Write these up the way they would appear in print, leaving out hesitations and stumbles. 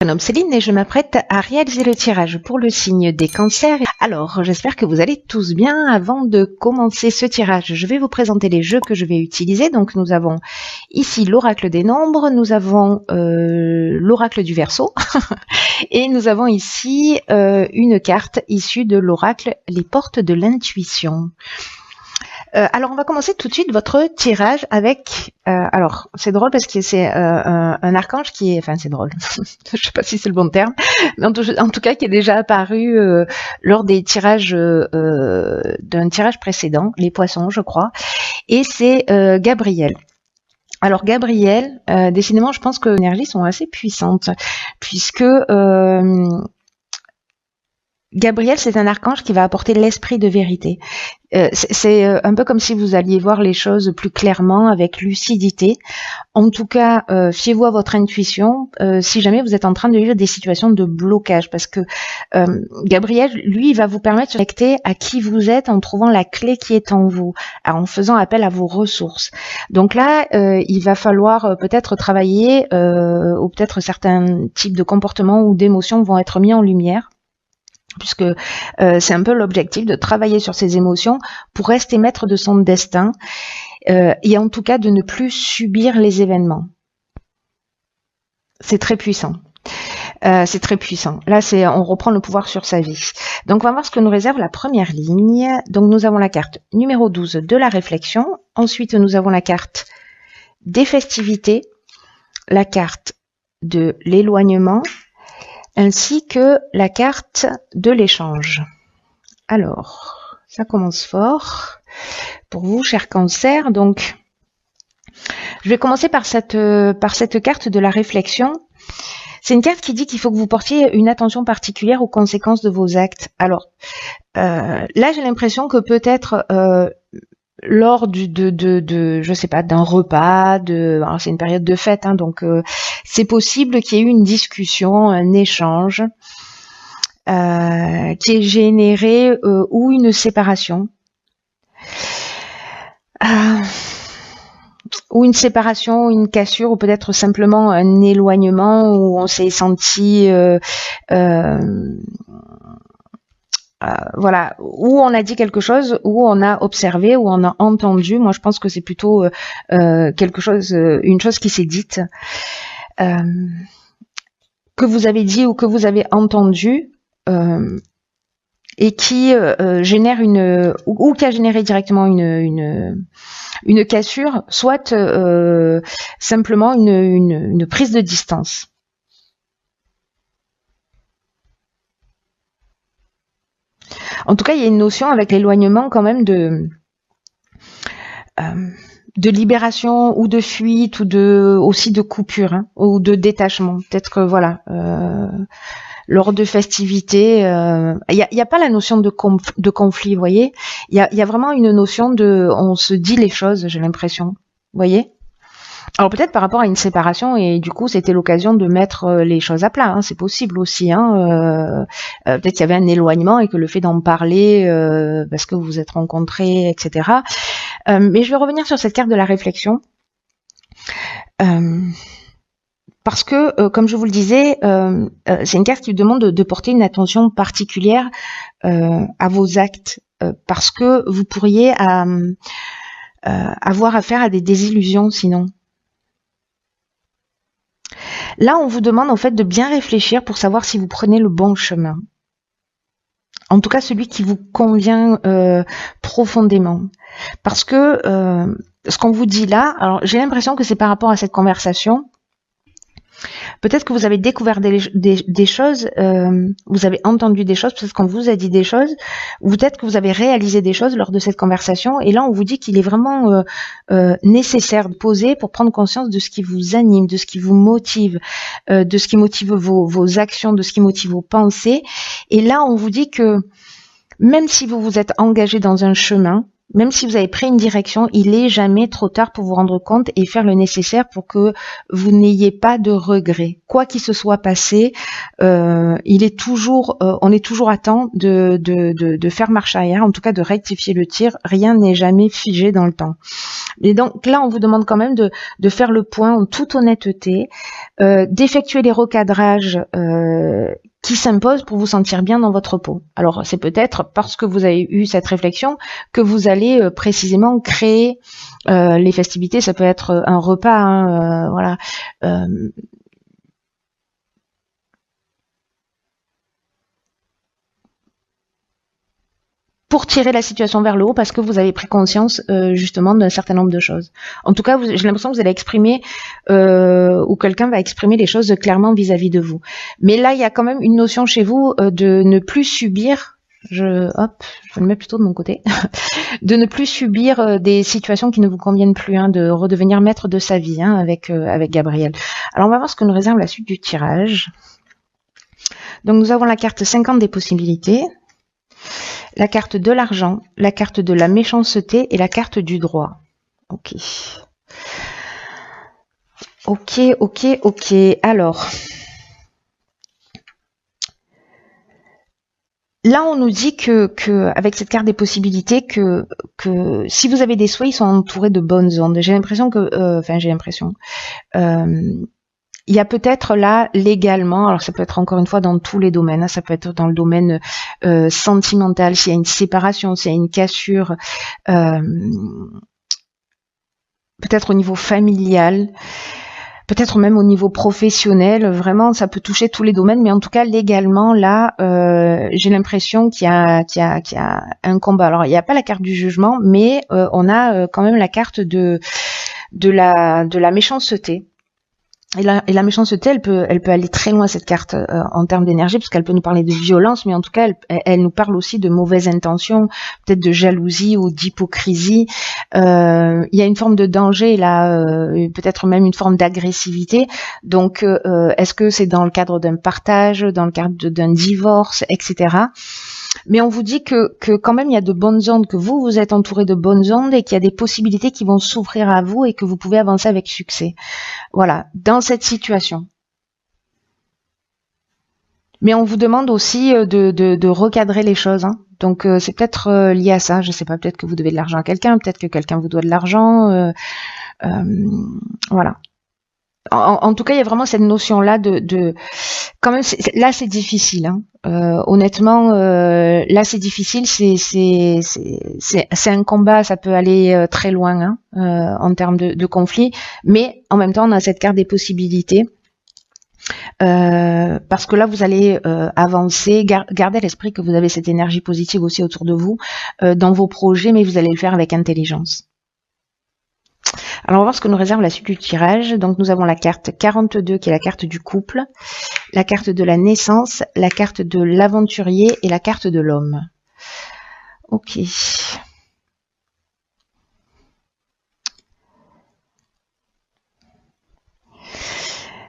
Prénom Céline et je m'apprête à réaliser le tirage pour le signe des cancers. Alors, j'espère que vous allez tous bien. Avant de commencer ce tirage, je vais vous présenter les jeux que je vais utiliser. Donc, nous avons ici l'oracle des nombres, nous avons l'oracle du Verseau et nous avons ici une carte issue de l'oracle Les Portes de l'Intuition. Alors, on va commencer tout de suite votre tirage avec... alors, c'est drôle parce que c'est un archange qui est... Enfin, c'est drôle. Je sais pas si c'est le bon terme. Mais en tout cas, qui est déjà apparu lors des tirages d'un tirage précédent, les poissons, je crois. Et c'est Gabriel. Alors, Gabriel, décidément, je pense que les énergies sont assez puissantes. Puisque... Gabriel, c'est un archange qui va apporter l'esprit de vérité. C'est un peu comme si vous alliez voir les choses plus clairement, avec lucidité. En tout cas, fiez-vous à votre intuition si jamais vous êtes en train de vivre des situations de blocage. Parce que Gabriel, lui, il va vous permettre de se connecter à qui vous êtes en trouvant la clé qui est en vous, en faisant appel à vos ressources. Donc là, il va falloir peut-être travailler, ou peut-être certains types de comportements ou d'émotions vont être mis en lumière, puisque c'est un peu l'objectif de travailler sur ses émotions pour rester maître de son destin et en tout cas de ne plus subir les événements. C'est très puissant. C'est très puissant. Là, on reprend le pouvoir sur sa vie. Donc, on va voir ce que nous réserve la première ligne. Donc, nous avons la carte numéro 12 de la réflexion. Ensuite, nous avons la carte des festivités, la carte de l'éloignement, ainsi que la carte de l'échange. Alors, ça commence fort pour vous, chers cancers. Donc, je vais commencer par cette carte de la réflexion. C'est une carte qui dit qu'il faut que vous portiez une attention particulière aux conséquences de vos actes. Alors, là, j'ai l'impression que peut-être lors je sais pas, d'un repas, alors c'est une période de fête, hein, donc c'est possible qu'il y ait eu une discussion, un échange qui ait généré ou une séparation. Ou une séparation, une cassure, ou peut-être simplement un éloignement où on s'est senti voilà, où on a dit quelque chose, où on a observé, où on a entendu. Moi, je pense que c'est plutôt quelque chose, une chose qui s'est dite, que vous avez dit ou que vous avez entendu, et qui génère ou qui a généré directement une cassure, soit simplement une prise de distance. En tout cas, il y a une notion avec l'éloignement quand même de libération ou de fuite ou aussi de coupure, hein, ou de détachement. Peut-être que voilà, lors de festivités, il y a pas la notion de conflit, vous voyez. Il y a vraiment une notion on se dit les choses, j'ai l'impression, vous voyez. Alors peut-être par rapport à une séparation, et du coup c'était l'occasion de mettre les choses à plat, hein, c'est possible aussi, hein, peut-être qu'il y avait un éloignement et que le fait d'en parler parce que vous vous êtes rencontrés, etc. Mais je vais revenir sur cette carte de la réflexion, parce que comme je vous le disais, c'est une carte qui demande de porter une attention particulière à vos actes, parce que vous pourriez avoir affaire à des désillusions sinon. Là, on vous demande en fait de bien réfléchir pour savoir si vous prenez le bon chemin. En tout cas, celui qui vous convient profondément. Parce que ce qu'on vous dit là, alors j'ai l'impression que c'est par rapport à cette conversation. Peut-être que vous avez découvert des choses, vous avez entendu des choses, peut-être qu'on vous a dit des choses, ou peut-être que vous avez réalisé des choses lors de cette conversation, et là on vous dit qu'il est vraiment nécessaire de poser pour prendre conscience de ce qui vous anime, de ce qui vous motive, de ce qui motive vos actions, de ce qui motive vos pensées, et là on vous dit que même si vous vous êtes engagé dans un chemin, Même si vous avez pris une direction, il est jamais trop tard pour vous rendre compte et faire le nécessaire pour que vous n'ayez pas de regrets. Quoi qu'il se soit passé, on est toujours à temps de faire marche arrière, en tout cas de rectifier le tir. Rien n'est jamais figé dans le temps. Et donc là, on vous demande quand même de faire le point en toute honnêteté, d'effectuer les recadrages qui s'imposent pour vous sentir bien dans votre peau. Alors c'est peut-être parce que vous avez eu cette réflexion que vous allez précisément créer les festivités. Ça peut être un repas, hein, voilà. Pour tirer la situation vers le haut parce que vous avez pris conscience justement d'un certain nombre de choses. En tout cas, j'ai l'impression que vous allez exprimer ou quelqu'un va exprimer les choses clairement vis-à-vis de vous. Mais là, il y a quand même une notion chez vous de ne plus subir. Je vais le mettre plutôt de mon côté. De ne plus subir des situations qui ne vous conviennent plus, hein, de redevenir maître de sa vie, hein, avec Gabriel. Alors, on va voir ce que nous réserve la suite du tirage. Donc, nous avons la carte 50 des possibilités, la carte de l'argent, la carte de la méchanceté et la carte du droit. Ok. Alors, là, on nous dit que avec cette carte des possibilités, que si vous avez des souhaits, ils sont entourés de bonnes ondes. J'ai l'impression que, il y a peut-être là, légalement, alors ça peut être encore une fois dans tous les domaines, hein, ça peut être dans le domaine sentimental, s'il y a une séparation, s'il y a une cassure, peut-être au niveau familial, peut-être même au niveau professionnel, vraiment ça peut toucher tous les domaines, mais en tout cas légalement là, j'ai l'impression qu'il y a un combat. Alors il n'y a pas la carte du jugement, mais on a quand même la carte de la méchanceté. Et la méchanceté, elle peut aller très loin, cette carte, en termes d'énergie, parce qu'elle peut nous parler de violence, mais en tout cas, elle nous parle aussi de mauvaises intentions, peut-être de jalousie ou d'hypocrisie. Il y a une forme de danger là, peut-être même une forme d'agressivité. Donc, est-ce que c'est dans le cadre d'un partage, dans le cadre d'un divorce, etc. Mais on vous dit que quand même il y a de bonnes ondes, que vous êtes entouré de bonnes ondes et qu'il y a des possibilités qui vont s'ouvrir à vous et que vous pouvez avancer avec succès. Voilà, dans cette situation. Mais on vous demande aussi de recadrer les choses, hein. Donc c'est peut-être lié à ça, je sais pas, peut-être que vous devez de l'argent à quelqu'un, peut-être que quelqu'un vous doit de l'argent, voilà. En tout cas, il y a vraiment cette notion-là de quand même, là c'est difficile, hein. Honnêtement, là c'est difficile, c'est un combat, ça peut aller très loin, hein, en termes de conflit, mais en même temps on a cette carte des possibilités, parce que là vous allez avancer, gardez à l'esprit que vous avez cette énergie positive aussi autour de vous, dans vos projets, mais vous allez le faire avec intelligence. Alors, on va voir ce que nous réserve la suite du tirage. Donc, nous avons la carte 42 qui est la carte du couple, la carte de la naissance, la carte de l'aventurier et la carte de l'homme. Ok.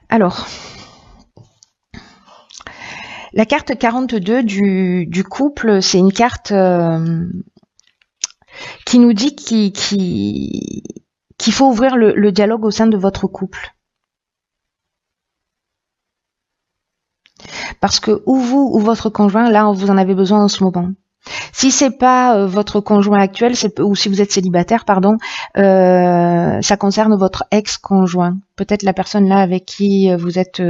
Alors, la carte 42 du couple, c'est une carte qui nous dit qu'il faut ouvrir le dialogue au sein de votre couple. Parce que ou vous ou votre conjoint, là, vous en avez besoin en ce moment. Si c'est pas votre conjoint actuel, ou si vous êtes célibataire, pardon, ça concerne votre ex-conjoint. Peut-être la personne là avec qui vous êtes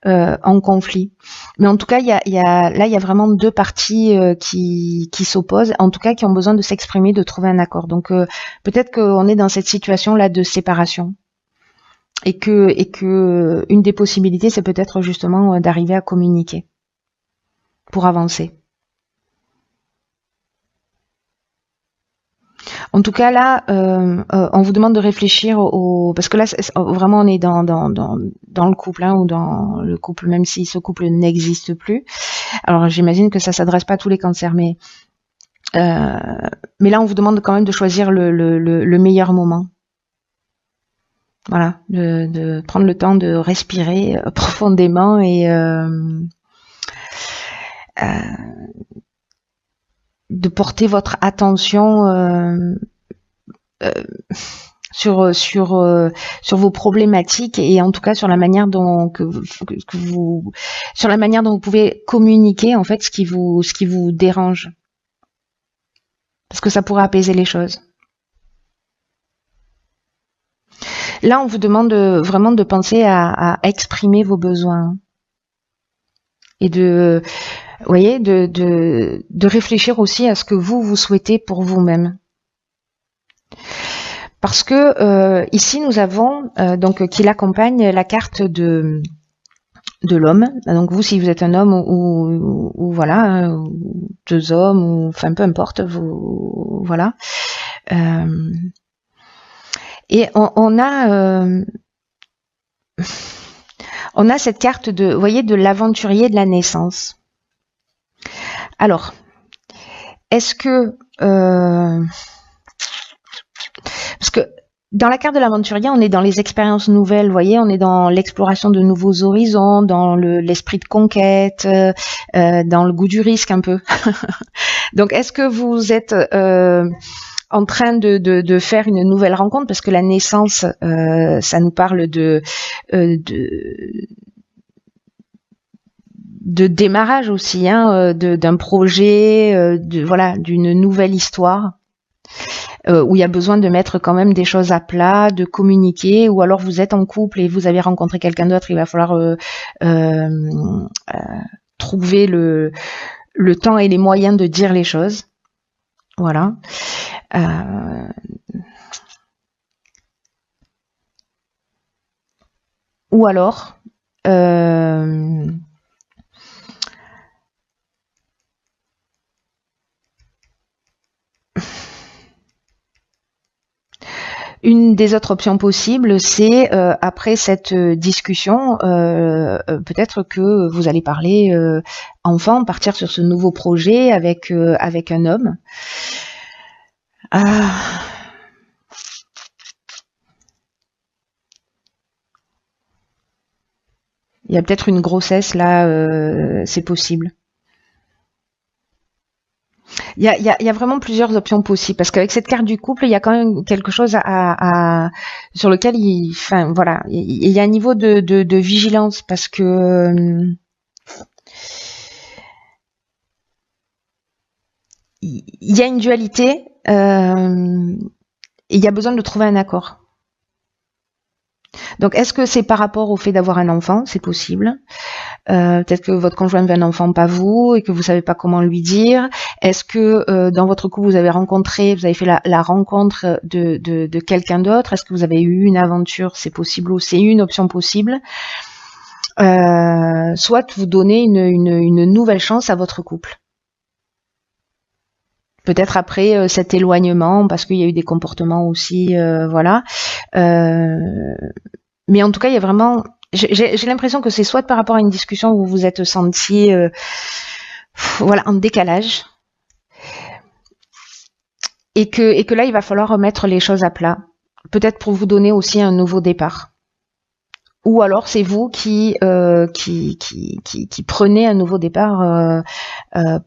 en conflit. Mais en tout cas, il y a vraiment deux parties qui s'opposent, en tout cas qui ont besoin de s'exprimer, de trouver un accord. Donc peut-être qu'on est dans cette situation là de séparation. Et que une des possibilités, c'est peut-être justement d'arriver à communiquer pour avancer. En tout cas, là, on vous demande de réfléchir parce que là, vraiment, on est dans le couple, hein, ou dans le couple, même si ce couple n'existe plus. Alors, j'imagine que ça s'adresse pas à tous les cancers, mais là, on vous demande quand même de choisir le meilleur moment. Voilà, de prendre le temps de respirer profondément et de porter votre attention sur vos problématiques et en tout cas sur la manière dont sur la manière dont vous pouvez communiquer en fait ce qui vous dérange, parce que ça pourrait apaiser les choses. Là, on vous demande vraiment de penser à exprimer vos besoins et de, vous voyez, de réfléchir aussi à ce que vous souhaitez pour vous-même. Parce que ici, nous avons donc qui l'accompagne la carte de l'homme. Donc vous, si vous êtes un homme ou voilà, deux hommes, ou enfin peu importe, vous voilà. Et on a cette carte de, vous voyez, de l'aventurier de la naissance. Alors, est-ce que parce que dans la carte de l'aventurier, on est dans les expériences nouvelles, vous voyez, on est dans l'exploration de nouveaux horizons, dans l'esprit de conquête, dans le goût du risque un peu. Donc, est-ce que vous êtes en train de faire une nouvelle rencontre, parce que la naissance, ça nous parle de démarrage aussi, hein, d'un projet, voilà, d'une nouvelle histoire. Où il y a besoin de mettre quand même des choses à plat, de communiquer, ou alors vous êtes en couple et vous avez rencontré quelqu'un d'autre, il va falloir trouver le temps et les moyens de dire les choses. Voilà. Ou alors une des autres options possibles, c'est après cette discussion, peut-être que vous allez parler enfant, partir sur ce nouveau projet avec un homme. Il y a peut-être une grossesse là, c'est possible. Il y a vraiment plusieurs options possibles, parce qu'avec cette carte du couple, il y a quand même quelque chose sur lequel enfin voilà, il y a un niveau de vigilance, parce que il y a une dualité et il y a besoin de trouver un accord. Donc, est-ce que c'est par rapport au fait d'avoir un enfant? C'est possible. Peut-être que votre conjoint veut un enfant, pas vous, et que vous savez pas comment lui dire. Est-ce que dans votre couple, vous avez fait la rencontre de quelqu'un d'autre? Est-ce que vous avez eu une aventure? C'est possible aussi, c'est une option possible. Soit vous donnez une nouvelle chance à votre couple. Peut-être après cet éloignement, parce qu'il y a eu des comportements aussi, voilà. Mais en tout cas, il y a vraiment... J'ai l'impression que c'est soit par rapport à une discussion où vous vous êtes senti voilà, en décalage, et que là, il va falloir remettre les choses à plat. Peut-être pour vous donner aussi un nouveau départ. Ou alors c'est vous qui prenez un nouveau départ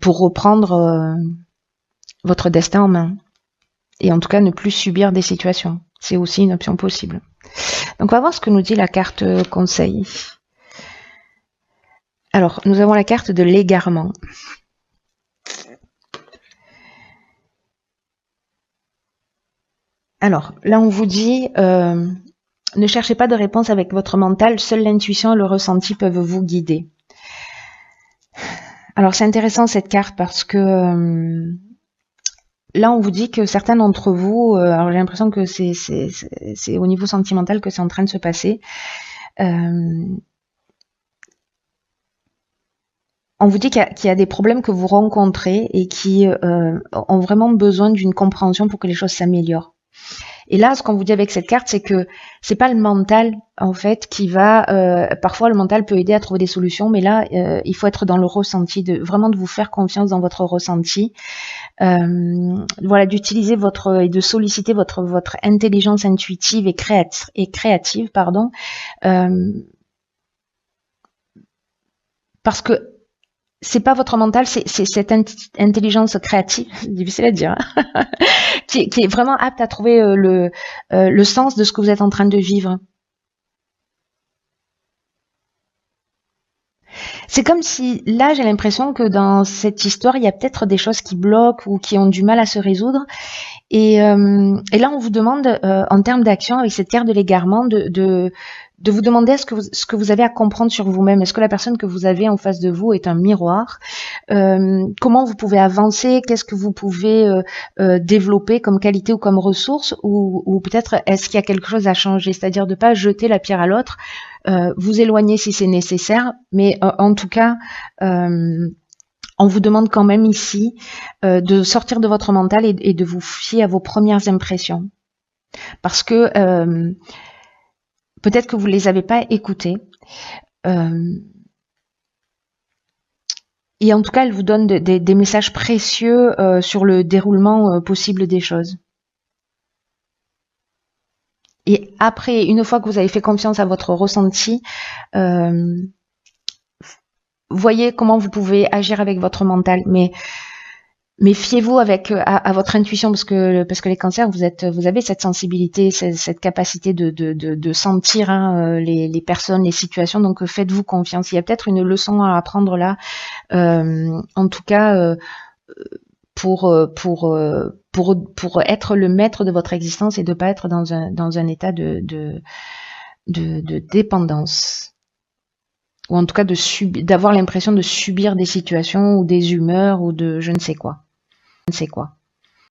pour reprendre votre destin en main. Et en tout cas, ne plus subir des situations. C'est aussi une option possible. Donc, on va voir ce que nous dit la carte conseil. Alors, nous avons la carte de l'égarement. Alors, là, on vous dit, ne cherchez pas de réponse avec votre mental, seule l'intuition et le ressenti peuvent vous guider. Alors, c'est intéressant cette carte parce que là, on vous dit que certains d'entre vous, alors j'ai l'impression que c'est au niveau sentimental que c'est en train de se passer. On vous dit qu'il y a des problèmes que vous rencontrez et qui ont vraiment besoin d'une compréhension pour que les choses s'améliorent. Et là, ce qu'on vous dit avec cette carte, c'est que c'est pas le mental, en fait, qui va... parfois, le mental peut aider à trouver des solutions, mais là, il faut être dans le ressenti, vraiment de vous faire confiance dans votre ressenti. Voilà, d'utiliser et de solliciter votre intelligence intuitive et créative, pardon, parce que c'est pas votre mental, c'est cette intelligence créative, c'est difficile à dire, hein, qui est vraiment apte à trouver le sens de ce que vous êtes en train de vivre. C'est comme si, là, j'ai l'impression que dans cette histoire, il y a peut-être des choses qui bloquent ou qui ont du mal à se résoudre. Et là, on vous demande, en termes d'action, avec cette carte de l'égarement, de vous demander ce que vous avez à comprendre sur vous-même. Est-ce que la personne que vous avez en face de vous est un miroir? Comment vous pouvez avancer? Qu'est-ce que vous pouvez développer comme qualité ou comme ressource? Ou peut-être est-ce qu'il y a quelque chose à changer? C'est-à-dire de pas jeter la pierre à l'autre, vous éloigner si c'est nécessaire, mais en tout cas, on vous demande quand même ici de sortir de votre mental et de vous fier à vos premières impressions. Parce que peut-être que vous ne les avez pas écoutées. Et en tout cas, elle vous donne des messages précieux sur le déroulement possible des choses. Et après, une fois que vous avez fait confiance à votre ressenti, voyez comment vous pouvez agir avec votre mental. Mais fiez-vous à votre intuition parce que les cancers, vous avez cette sensibilité, cette capacité de sentir les personnes, les situations. Donc faites-vous confiance. Il y a peut-être une leçon à apprendre là. En tout cas, pour être le maître de votre existence et de pas être dans un état de dépendance. Ou en tout cas d'avoir l'impression de subir des situations ou des humeurs ou de je ne sais quoi.